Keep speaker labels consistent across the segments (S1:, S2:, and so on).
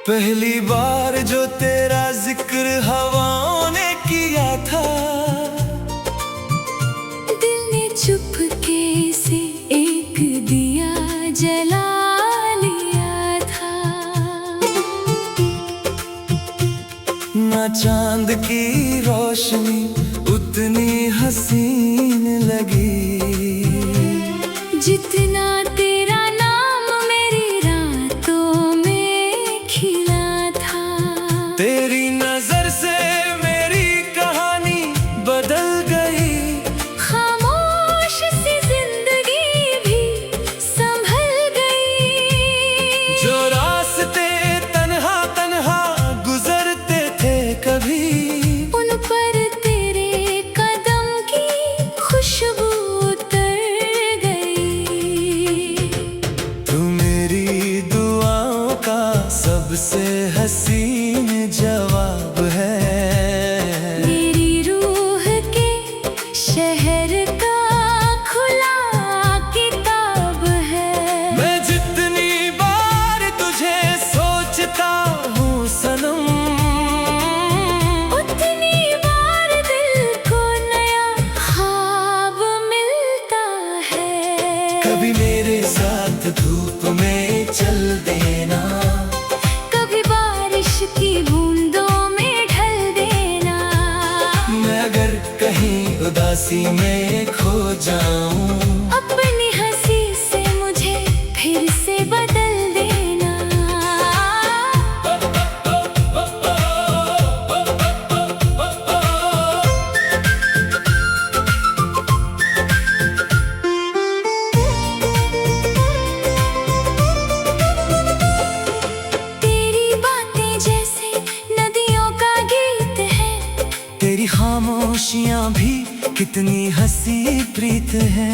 S1: पहली बार जो तेरा जिक्र हवाओं ने किया था,
S2: दिल ने चुपके से एक दिया जला लिया था।
S1: ना चांद की रोशनी उतनी हसीन लगी,
S2: जितना तेरा नाम मेरी रातों में खिला था।
S1: तेरी नजर से मेरी कहानी बदल गई,
S2: खामोश सी जिंदगी भी संभल गई।
S1: जो रास्ते तन्हा तन्हा गुजरते थे कभी,
S2: उन पर तेरे कदम की खुशबू उतर गई।
S1: तू मेरी दुआओं का सबसे हसीन जवाब है,
S2: मेरी रूह के शहर का खुला किताब है।
S1: मैं जितनी बार तुझे सोचता हूँ सनम,
S2: उतनी बार दिल को नया ख्वाब मिलता है।
S1: कभी मेरे साथ धूप में चल देना,
S2: कभी बारिश की बूंदों में ढल देना।
S1: मैं अगर कहीं उदासी में खो जाऊं,
S2: अपनी हंसी से मुझे फिर से बदल देना। तेरी बातें जैसे नदियों का गीत है,
S1: तेरी खामोशियां भी कितनी हंसी प्रीत है।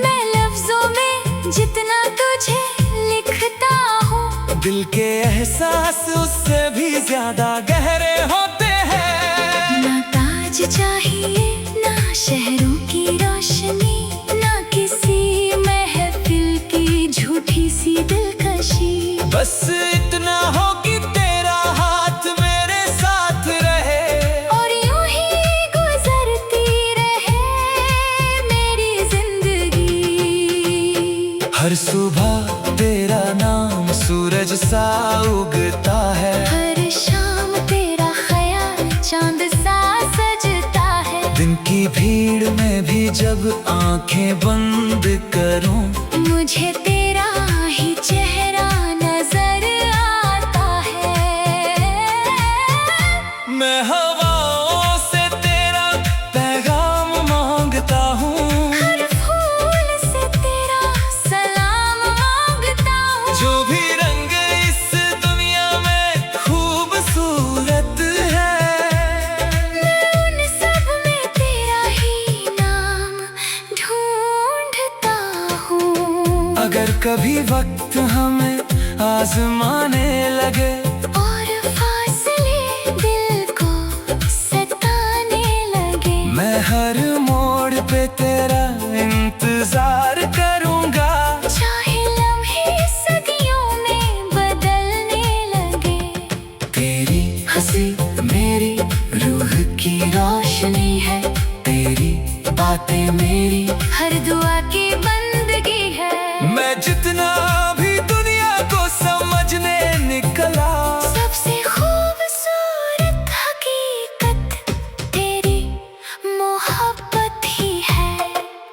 S2: मैं लफ्जों में जितना तुझे लिखता हूँ,
S1: दिल के एहसास उससे भी ज्यादा गहरे होते हैं।
S2: ना ताज चाहिए ना शहरों की रोशनी, ना किसी महफिल की झूठी सी दिलकशी।
S1: बस इतना हो कि तेरा हाथ मेरे साथ रहे,
S2: और यूं ही गुजरती रहे मेरी जिंदगी।
S1: हर सुबह तेरा नाम सूरज सा उगता है,
S2: हर शाम तेरा ख्याल चांद सा सजता है।
S1: दिन की भीड़ में भी जब आंखें बंद करूं,
S2: मुझे तेरा ही चेहरा नजर आता है।
S1: मैं हवाओं से तेरा पैगाम मांगता हूँ,
S2: हर फूल से तेरा सलाम मांगता हूँ।
S1: जो भी रंग इस दुनिया में खूबसूरत है,
S2: मैं उन सब में तेरा ही नाम ढूंढता हूँ।
S1: अगर कभी वक्त हमें आजमाने लगे,
S2: और फासले दिल को सताने लगे,
S1: मैं हर मोड़ पे तेरा इंतजार करूंगा।
S2: चाहे लम्हे सदियों में बदलने लगे।
S1: तेरी हंसी मेरी रूह की रोशनी है, तेरी बातें मेरी
S2: हर दुआ की बंदगी है।
S1: मैं जितना भी दुनिया को समझने निकला,
S2: सबसे खूबसूरत हकीकत तेरी मोहब्बत ही है।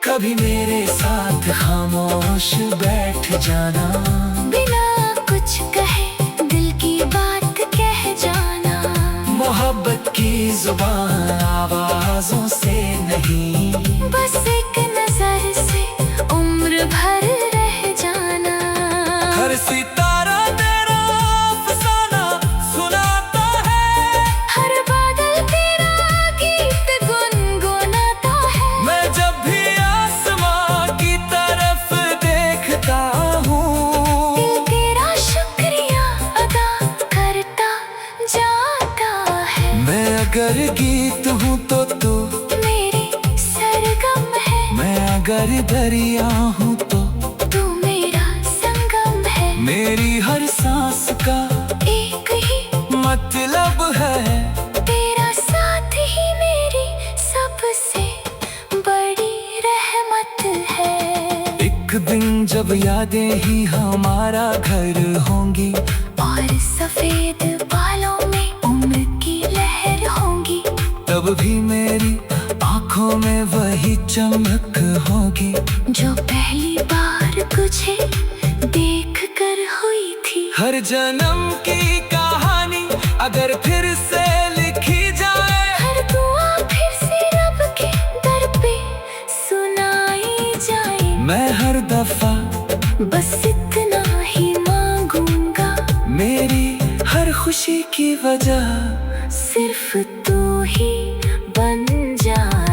S1: कभी मेरे साथ खामोश बैठ जाना,
S2: बिना कुछ कहे दिल की बात कह जाना।
S1: मोहब्बत की जुबान आवाजों से नहीं,
S2: बस एक नजर से उम्र भर रह जाना।
S1: हर सितारा तेरा अफसाना सुनाता है,
S2: हर बादल तेरा गीत गुनगुनाता है।
S1: मैं जब भी आसमां की तरफ देखता हूँ,
S2: दिल तेरा शुक्रिया अदा करता जाता है।
S1: मैं अगर गीत हूँ तो तू
S2: मेरी सरगम है,
S1: मैं अगर दरिया हूँ तो
S2: तू मेरा संगम है।
S1: मेरी हर सांस का
S2: एक
S1: यादें ही हमारा घर होंगी,
S2: और सफेद बालों में उम्र की लहर होंगी।
S1: तब भी मेरी आंखों में वही चमक होगी,
S2: जो पहली बार तुझे देख कर हुई थी।
S1: हर जन्म की कहानी अगर फिर से लिखी जाए,
S2: हर दुआ फिर से रब के दर पे सुनाई जाए।
S1: मैं हर दफा
S2: बस इतना ही मांगूंगा,
S1: मेरी हर खुशी की वजह
S2: सिर्फ तू ही बन जाए।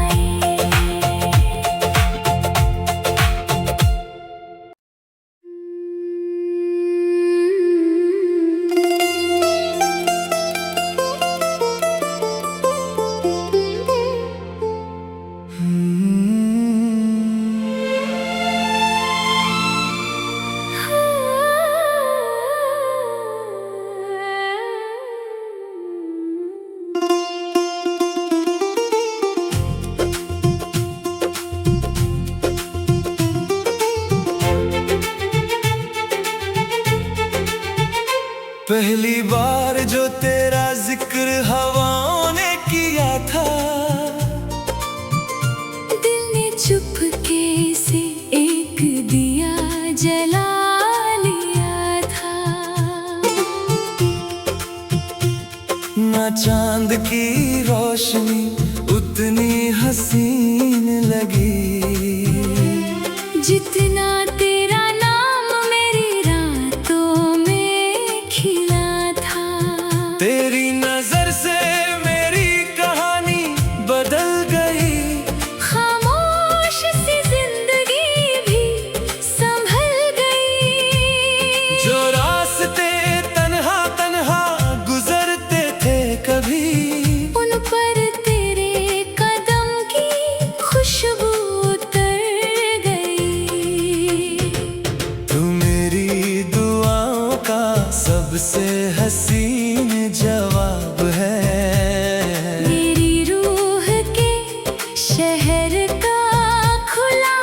S1: पहली बार जो तेरा जिक्र हवाओं ने किया था,
S2: दिल ने चुपके से एक दिया जला लिया था।
S1: ना चांद की रोशनी उतनी हसीन लगी,
S2: जितना तेरा नाम मेरी रातों में खिला था।
S1: तेरी नजर से मेरी कहानी बदल गई,
S2: खामोश सी जिंदगी भी संभल गई।
S1: जो रास्ते तन्हा तन्हा गुजरते थे कभी,
S2: उन पर तेरे कदम की खुशबू उतर गई।
S1: तू मेरी दुआओं का सबसे हसीन जवाब है,
S2: मेरी रूह के शहर का खुला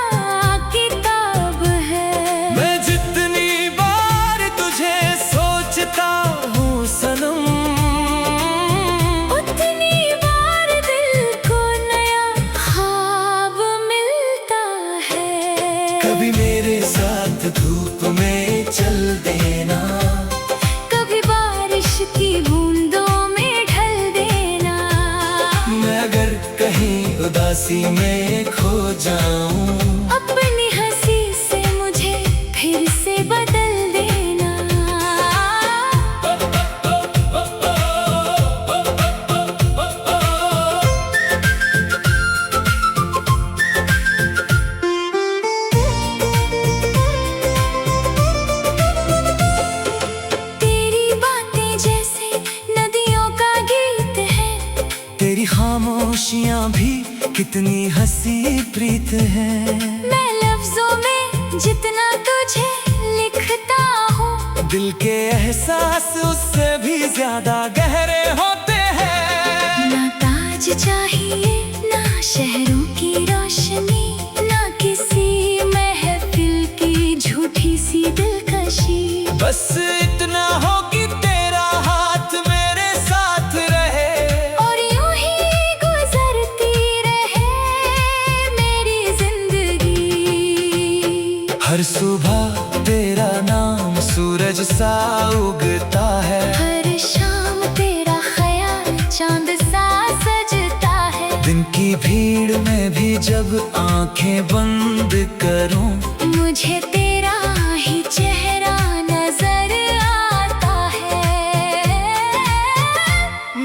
S2: किताब है।
S1: मैं जितनी बार तुझे सोचता हूँ सनम,
S2: उतनी बार दिल को नया ख्वाब मिलता है।
S1: कभी मेरे साथ धूप में चल देना,
S2: कभी बारिश की बूंदों में ढल देना।
S1: मैं अगर कहीं उदासी में खो जाऊं,
S2: अपनी हंसी से मुझे फिर से बदल देना। तेरी बातें जैसे नदियों का गीत है,
S1: तेरी खामोशियां भी कितनी हंसी प्रीत है।
S2: मैं लफ्जों में जितना तुझे लिखता हूँ,
S1: दिल के एहसास उससे भी ज्यादा गहरे होते हैं।
S2: ना ताज चाहिए ना शहरों की रोशनी, ना किसी महफिल की झूठी सी दिलकशी।
S1: बस इतना हो कि तेरा हाथ मेरे साथ रहे,
S2: और यूं ही गुजरती रहे मेरी जिंदगी।
S1: हर सुबह तेरा नाम सूरज सा उगता है,
S2: हर शाम तेरा ख्याल चांद सा सजता है।
S1: दिन की भीड़ में भी जब आंखें बंद करूं,
S2: मुझे तेरा ही चेहरा नजर आता है।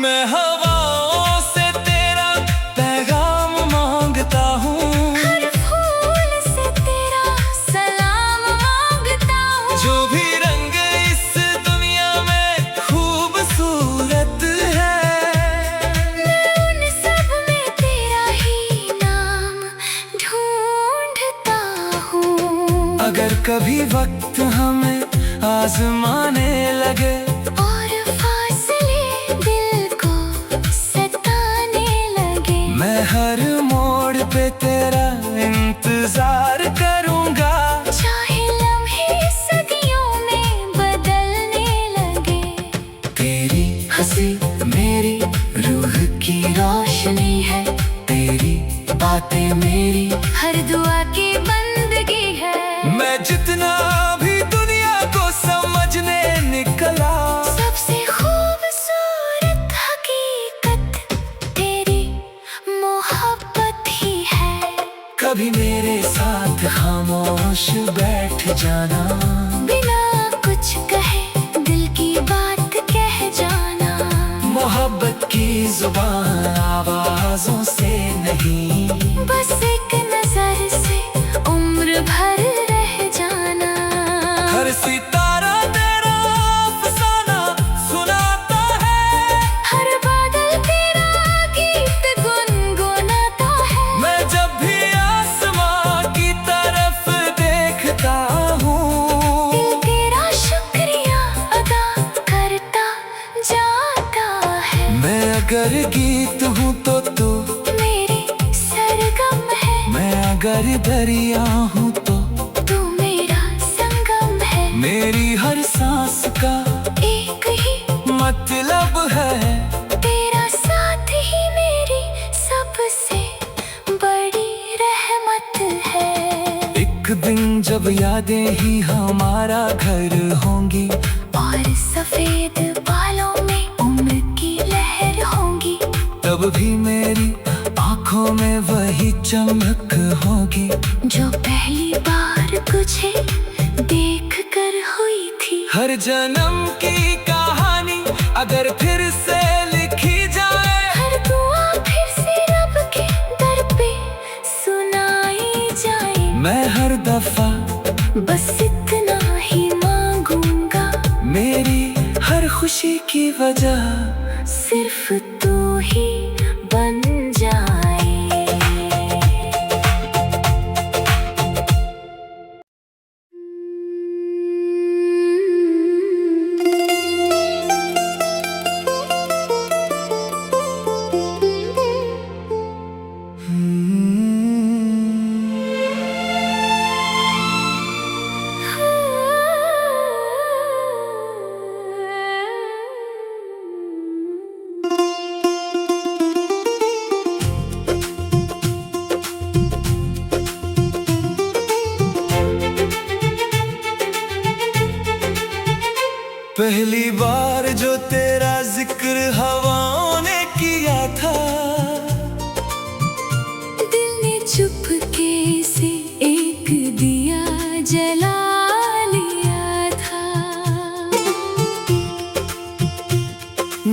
S1: मैं हवाओं से तेरा पैगाम मांगता हूँ,
S2: हर फूल से तेरा सलाम मांगता हूँ।
S1: जो भी रंग इस दुनिया में खूबसूरत है,
S2: मैं उन सब में तेरा ही नाम ढूंढता हूँ।
S1: अगर कभी वक्त हमें आजमाने लगे,
S2: और फासले दिल को सताने लगे,
S1: मैं हर मोड़ पे तेरा इंतजार करूंगा।
S2: चाहे लम्हे
S1: जाना,
S2: बिना कुछ कहे दिल की बात कह जाना।
S1: मोहब्बत की जुबान आवाजों से नहीं,
S2: बस एक नजर से उम्र भर रह जाना।
S1: हर सितारा तेरा अफसाना सुनाता है,
S2: हर बादल तेरा गीत गुनगुनाता है।
S1: मैं जब भी आसमां की तरफ देखता हूँ,
S2: दिल तेरा शुक्रिया अदा करता जाता है।
S1: मैं अगर गीत हूँ तो तू
S2: मेरी सरगम है,
S1: मैं अगर दरिया हूँ तो
S2: तू मेरा संगम है।
S1: मेरी हर सांस का
S2: एक ही
S1: मतलब है,
S2: तेरा साथ ही मेरी सबसे बड़ी रहमत है।
S1: एक दिन जब यादें ही हमारा घर होंगी,
S2: और सफेद बालों में उम्र की लहर होंगी,
S1: तब भी मेरी आंखों में वही चमक होगी,
S2: जो पहली बार तुझे देख कर हुई थी।
S1: हर जन्म की कहानी अगर फिर से लिखी जाए,
S2: हर दुआ फिर से रब के दर पे सुनाई जाए।
S1: मैं हर दफा
S2: बस इतना ही मांगूंगा,
S1: मेरी हर खुशी की वजह
S2: सिर्फ तू ही बन जाए।
S1: पहली बार जो तेरा जिक्र हवाओं ने किया था,
S2: दिल ने चुपके से एक दिया जला लिया था।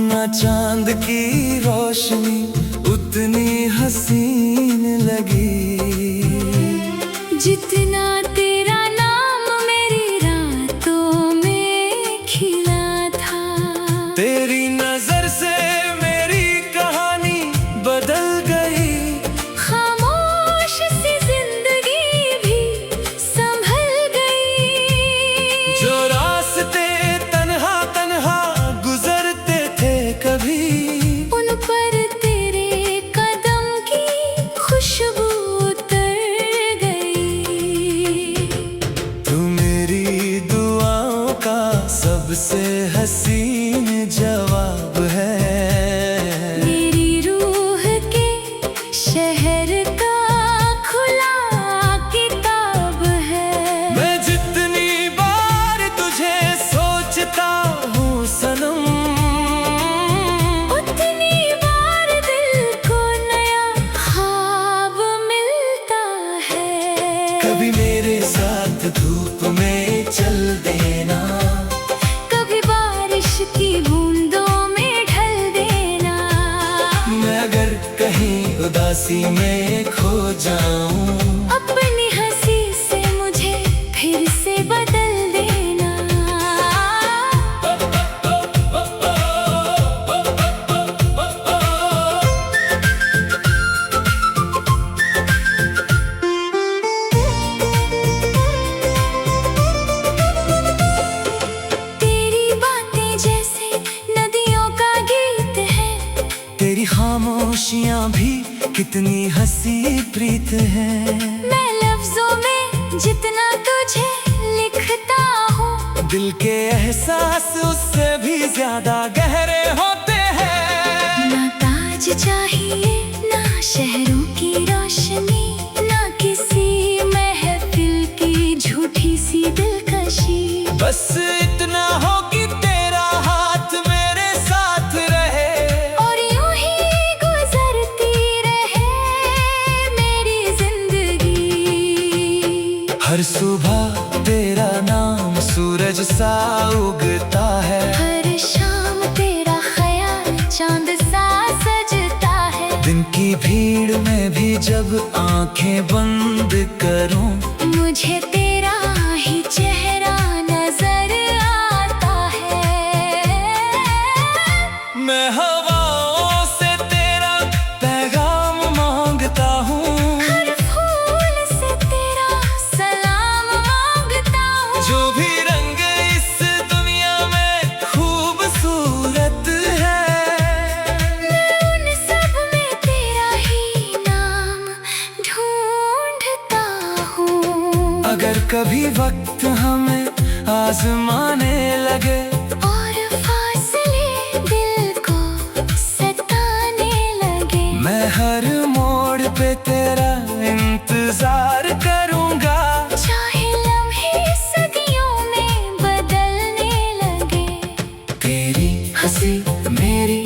S1: ना चांद की रोशनी उतनी हसीन लगी,
S2: जितना तेरा नाम मेरी रातों में खिला था।
S1: तेरी नजर से मेरी कहानी बदल गई,
S2: खामोश सी जिंदगी भी संभल गई।
S1: जो रास्ते तन्हा तन्हा गुजरते थे कभी,
S2: उन पर तेरे कदम की खुशबू उतर गई।
S1: तू मेरी दुआओं का सबसे हसीन जवाब है,
S2: मेरी रूह के शहर का खुला किताब है।
S1: मैं जितनी बार तुझे सोचता हूँ सनम,
S2: उतनी बार दिल को नया ख्वाब मिलता है।
S1: कभी मेरे साथ धूप में चल देना,
S2: कभी बारिश की बूंदों में ढल देना।
S1: मैं अगर कहीं उदासी में खो जाऊं,
S2: अपनी हंसी से मुझे फिर से बदल देना। तेरी बातें जैसे नदियों का गीत है,
S1: तेरी खामोशियां भी कितनी हंसी प्रीत है।
S2: मैं लफ्जों में जितना तुझे लिखता हूँ,
S1: दिल के एहसास उससे भी ज्यादा गहरे होते हैं।
S2: ना ताज चाहिए ना शहरों की रोशनी, ना किसी महफिल की झूठी सी दिलकशी।
S1: बस इतना हो कि तेरा हाथ मेरे साथ रहे,
S2: और यूं ही गुजरती रहे मेरी जिंदगी।
S1: हर सुबह तेरा नाम सूरज सा उगता है।
S2: हर शाम तेरा ख्याल चांद सा सजता है।
S1: दिन की भीड़ में भी जब आंखें बंद करूं,
S2: मुझे तेरा ही चेहरा नजर आता है।
S1: मैं हवाओं से तेरा पैगाम मांगता हूँ,
S2: हर फूल से तेरा सलाम मांगता हूँ।
S1: जो भी रंग इस दुनिया में खूबसूरत है,
S2: मैं उन सब में तेरा ही नाम ढूंढता हूँ।
S1: अगर कभी वक्त हमें आजमाने लगे
S2: और फासले दिल को सताने लगे,
S1: मैं हर मोड़ पे तेरा इंतजार करूंगा।
S2: चाहे लम्हे सदियों में बदलने लगे।
S1: तेरी हंसी मेरी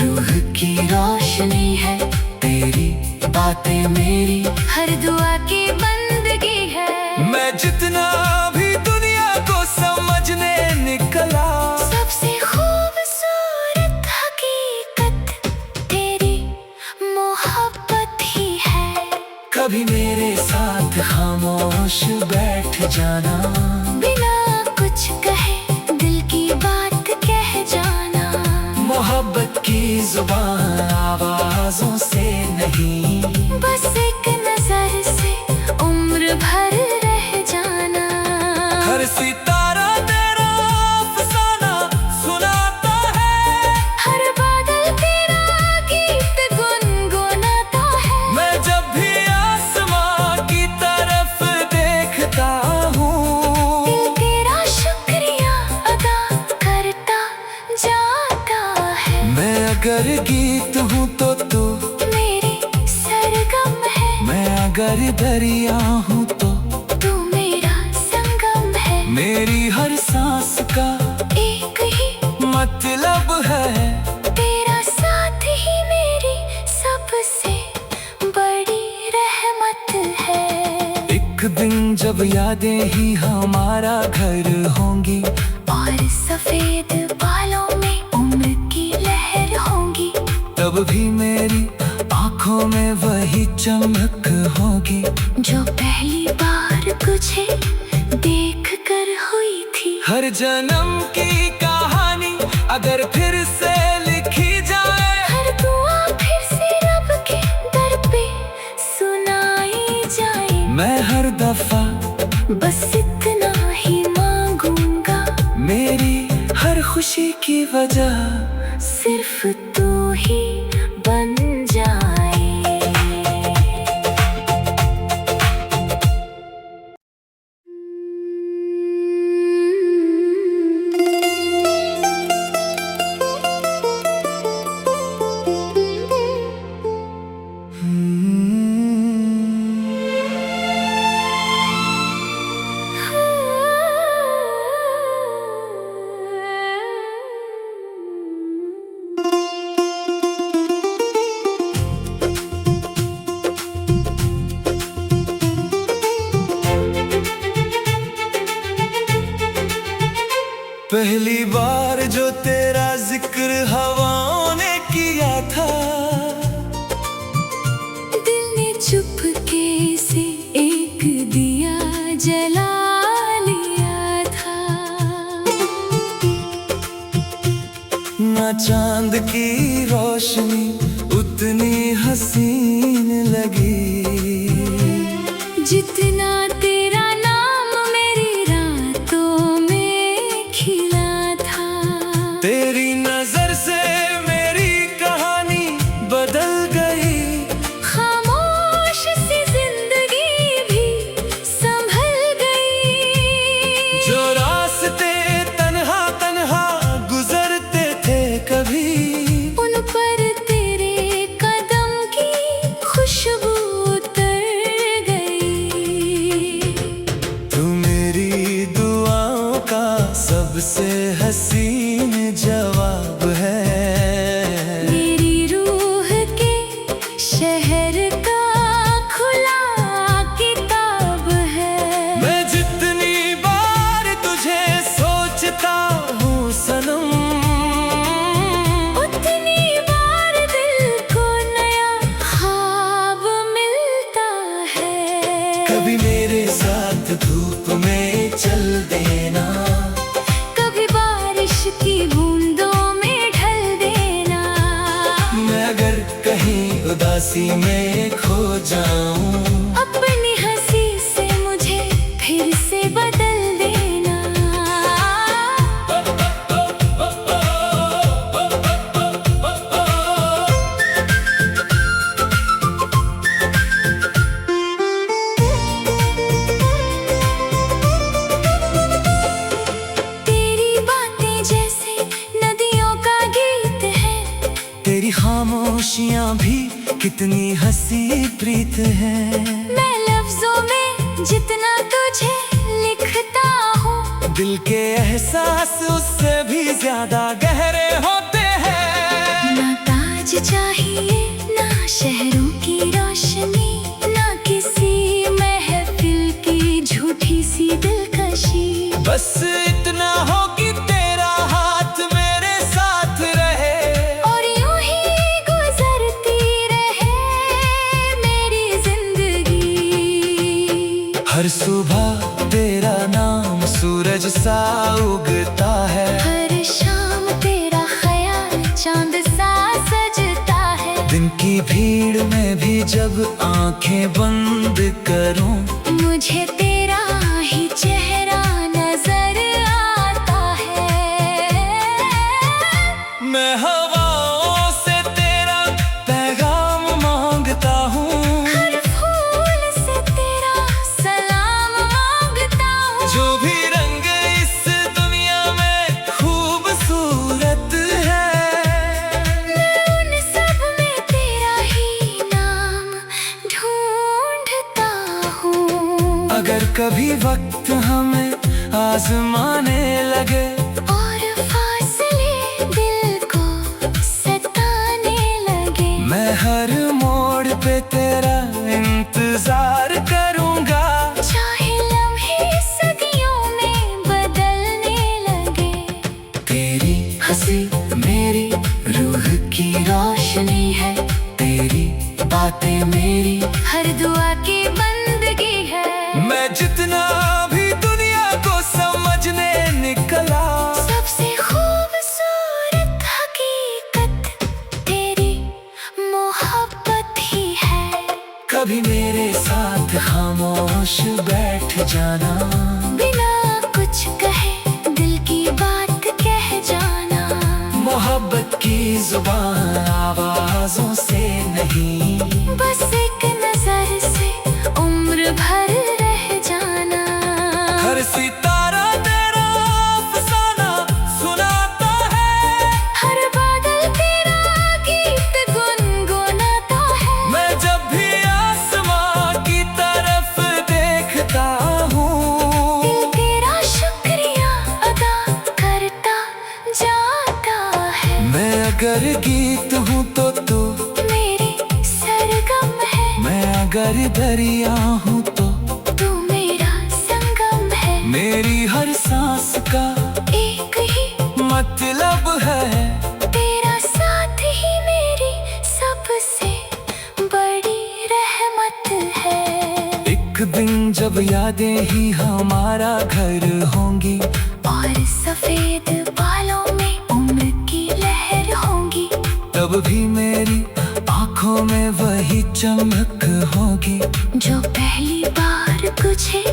S1: रूह की रोशनी है, तेरी बातें मेरी
S2: हर दुआ की बंदगी है।
S1: मैं जितना भी दुनिया को समझने निकला,
S2: सबसे खूबसूरत हकीकत तेरी मोहब्बत ही है।
S1: कभी मेरे साथ खामोश बैठ जाना,
S2: बिना कुछ कहे दिल की बात कह जाना।
S1: मोहब्बत की जुबान आवाजों से नहीं,
S2: बस एक नजर से उम्र भर रह जाना।
S1: हर सितारा तेरा अफसाना सुनाता है,
S2: हर बादल तेरा गीत गुनगुनाता है।
S1: मैं जब भी आसमां की तरफ देखता हूँ,
S2: दिल तेरा शुक्रिया अदा करता जाता है।
S1: मैं अगर गीत हूँ तो तू,
S2: मेरी सरगम है।
S1: मैं अगर दरिया हूँ तो
S2: तू मेरा संगम है।
S1: मेरी हर सांस का
S2: एक ही
S1: मतलब है,
S2: तेरा साथ ही मेरी सबसे बड़ी रहमत है।
S1: एक दिन जब यादें ही हमारा घर होंगी,
S2: और सफेद बालों में उम्र की लहर होंगी,
S1: तब भी मेरी आंखों में वही चमक होगी,
S2: जो पहली बार तुझे देख कर हुई थी।
S1: हर जन्म की कहानी अगर फिर से लिखी जाए,
S2: हर दुआ फिर से रब के दर पे सुनाई जाए।
S1: मैं हर दफा
S2: बस इतना ही मांगूंगा,
S1: मेरी हर खुशी की वजह
S2: सिर्फ तू ही बन जाए।
S1: पहली बार जो तेरा जिक्र हवाओं ने किया था,
S2: दिल ने चुपके से एक दिया जला लिया था।
S1: ना चांद की रोशनी उतनी हसीन लगी,
S2: जितना तेरा नाम मेरी रातों में खिला था।
S1: तेरी नजर से मेरी कहानी बदल गई,
S2: खामोश सी जिंदगी भी संभल गई।
S1: जो रास्ते तन्हा तन्हा गुजरते थे कभी,
S2: उन पर तेरे कदम की खुशबू उतर गई।
S1: तू मेरी दुआओं का सबसे हसीन जवाब है,
S2: मेरी रूह के शहर का खुला किताब है।
S1: मैं जितनी बार तुझे कितनी हंसी प्रीत है।
S2: मैं लफ्जों में जितना तुझे लिखता हूँ,
S1: दिल के एहसास उससे भी ज्यादा गहरे होते हैं।
S2: ना ताज चाहिए ना शहरों की रोशनी, ना किसी महफिल की झूठी सी दिलकशी।
S1: बस इतना हो कि तेरा हाथ मेरे साथ रहे,
S2: और यूं ही गुजरती रहे मेरी जिंदगी।
S1: हर सुबह तेरा नाम सूरज सा उगता है,
S2: हर शाम तेरा ख्याल चांद सा सजता है।
S1: दिन की भीड़ में भी जब आंखें बंद करूं,
S2: मुझे तेरा ही चेहरा नजर आता है।
S1: मैं हवाओं से तेरा पैगाम मांगता हूँ,
S2: हर फूल से तेरा सलाम मांगता हूँ।
S1: जो भी रंग इस दुनिया में खूबसूरत है,
S2: मैं उन सब में तेरा ही नाम ढूंढता हूँ।
S1: अगर कभी वक्त हमें आजमाने लगे,
S2: और फासले दिल को सताने लगे,
S1: मैं हर मोड़ पे तेरा इंतजार करूंगा।
S2: चाहे लम्हे सदियों में बदलने लगे।
S1: तेरी हंसी मेरी रूह की रोशनी है, तेरी बातें मेरी
S2: हर दुआ की बंदगी है।
S1: मैं जितना भी दुनिया को समझने निकला,
S2: सबसे खूबसूरत हकीकत तेरी मोहब्बत ही है।
S1: कभी मेरे साथ खामोश बैठ जाना,
S2: बिना कुछ कहे दिल की बात कह जाना।
S1: मोहब्बत की जुबान आवाजों से नहीं,
S2: बस एक नजर से उम्र भर रह जाना।
S1: हर सितारा तेरा अफसाना सुनाता है,
S2: हर बादल तेरा गीत गुनगुनाता है।
S1: मैं जब भी आसमां की तरफ देखता हूँ,
S2: दिल तेरा शुक्रिया अदा करता जाता है।
S1: मैं अगर गीत हूँ तो तू,
S2: मेरी सरगम है।
S1: मैं अगर दरिया हूँ तो
S2: तू मेरा संगम है।
S1: मेरी हर सांस का
S2: एक ही
S1: मतलब है,
S2: तेरा साथ ही मेरी सबसे बड़ी रहमत है।
S1: एक दिन जब यादें ही हमारा घर होंगी,
S2: और सफेद बालों में उम्र की लहर होंगी,
S1: तब भी मेरी आंखों में वही चमक होगी,
S2: जो पहली बार तुझे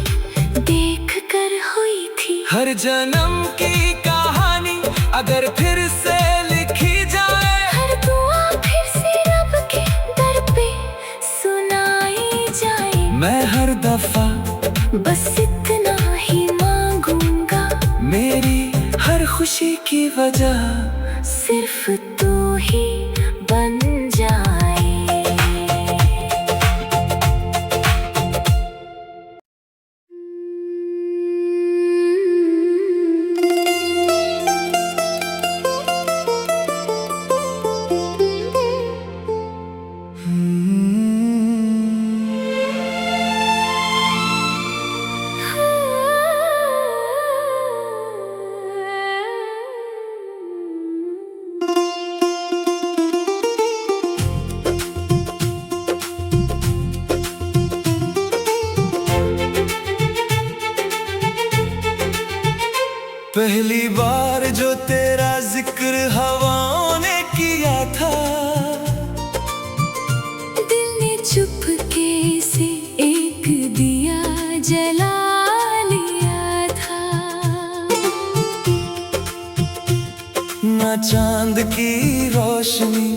S2: देख कर हुई थी।
S1: हर जन्म की कहानी अगर फिर से लिखी जाए,
S2: हर दुआ फिर से रब के दर पे सुनाई जाए।
S1: मैं हर दफा
S2: बस इतना ही मांगूंगा,
S1: मेरी हर खुशी की वजह
S2: सिर्फ तू ही बन जाए।
S1: पहली बार जो तेरा जिक्र हवाओं ने किया था,
S2: दिल ने चुपके से एक दिया जला लिया था।
S1: ना चांद की रोशनी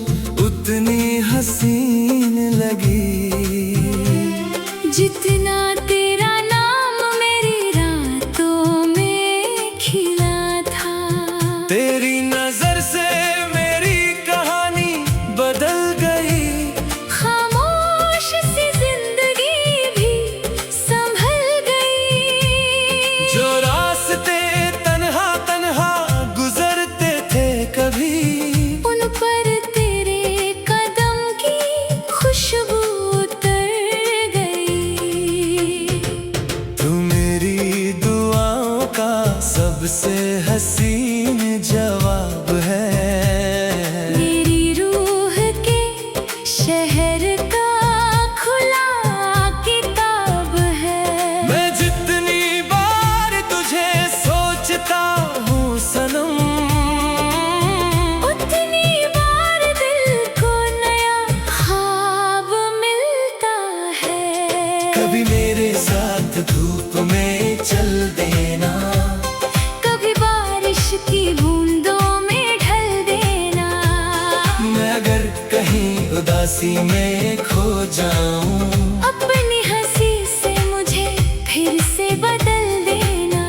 S1: उतनी हसीन लगी,
S2: जितना तेरा नाम मेरी रातों में खिला था।
S1: तेरी नजर से मेरी कहानी बदल गई। सबसे हसीन जवाब है।
S2: मेरी रूह के शहर का खुला किताब है।
S1: मैं जितनी बार तुझे सोचता हूँ सनम,
S2: उतनी बार दिल को नया ख्वाब मिलता है।
S1: कभी मेरे साथ धूप में चल देना,
S2: कभी बारिश की बूंदों में ढल देना।
S1: मैं अगर कहीं उदासी में खो जाऊं,
S2: अपनी हंसी से मुझे फिर से बदल देना।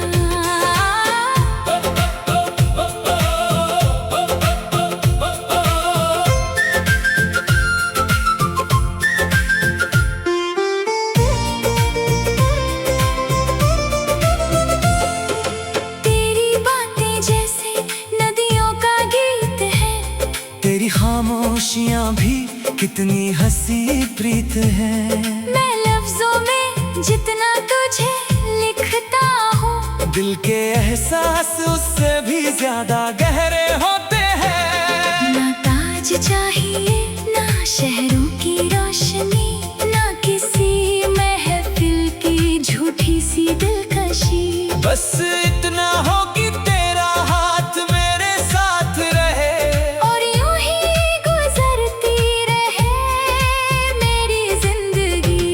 S2: तेरी बातें जैसे नदियों का गीत है,
S1: तेरी खामोशियां भी कितनी हंसी प्रीत है।
S2: मैं लफ्जों में जितना तुझे लिखता हूँ,
S1: दिल के एहसास उससे भी ज्यादा गहरे होते हैं।
S2: ना ताज चाहिए ना शहरों की रोशनी, ना किसी महफिल की झूठी सी दिलकशी।
S1: बस इतना हो कि तेरा हाथ मेरे साथ रहे,
S2: और यूं ही गुजरती रहे मेरी जिंदगी।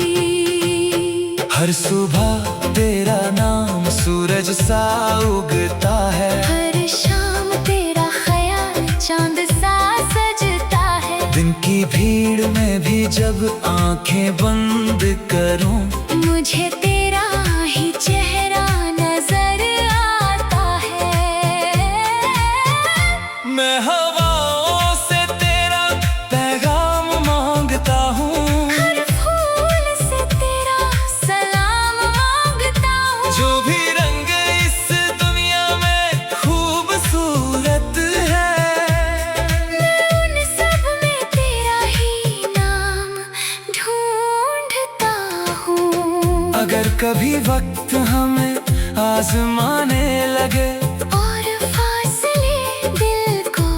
S1: हर सुबह तेरा नाम सूरज सा उगता है,
S2: हर शाम तेरा ख्याल चांद सा सजता है।
S1: दिन की भीड़ में भी जब आंखें बंद करूं,
S2: मुझे तेरा ही चेहरा नजर आता है।
S1: मैं हवाओं से तेरा पैगाम मांगता हूँ,
S2: हर फूल से तेरा सलाम मांगता हूँ।
S1: जो भी रंग इस दुनिया में खूबसूरत है,
S2: मैं उन सब में तेरा ही नाम ढूंढता हूँ।
S1: अगर कभी वक्त हमें आजमाने लगे,
S2: और फासले दिल को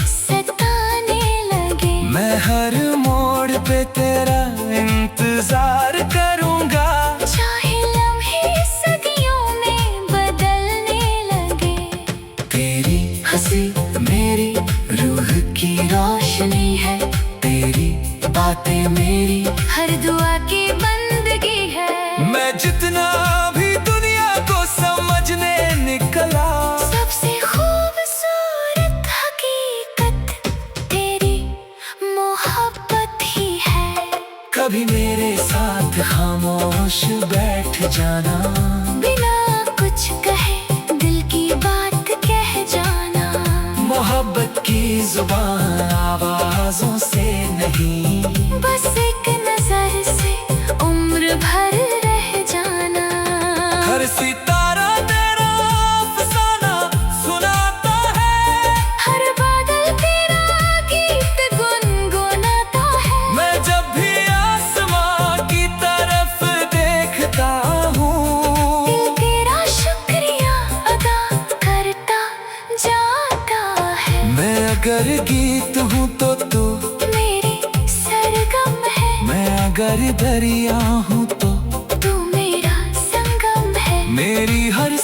S2: सताने लगे,
S1: मैं हर मोड़ पे तेरा इंतजार करूंगा।
S2: चाहे लम्हे सदियों में बदलने लगे।
S1: तेरी हंसी मेरी रूह की रोशनी है, तेरी बातें मेरी
S2: हर दुआ की बंदगी है।
S1: मैं जितना भी दुनिया को समझने निकला,
S2: सबसे खूबसूरत हकीकत तेरी मोहब्बत ही है।
S1: कभी मेरे साथ खामोश बैठ जाना,
S2: बिना कुछ कहे दिल की बात कह जाना।
S1: मोहब्बत की जुबान आवाजों से नहीं,
S2: बस एक नजर से उम्र भर रह जाना।
S1: हर सितारा तेरा अफसाना सुनाता है,
S2: हर बादल तेरा गीत गुनगुनाता है।
S1: मैं जब भी आसमां की तरफ देखता हूँ,
S2: दिल तेरा शुक्रिया अदा करता जाता है।
S1: मैं अगर गीत हूँ तो तू
S2: मेरी सरगम है,
S1: मैं अगर दरिया हूँ तो
S2: तू मेरा संगम है।
S1: मेरी हर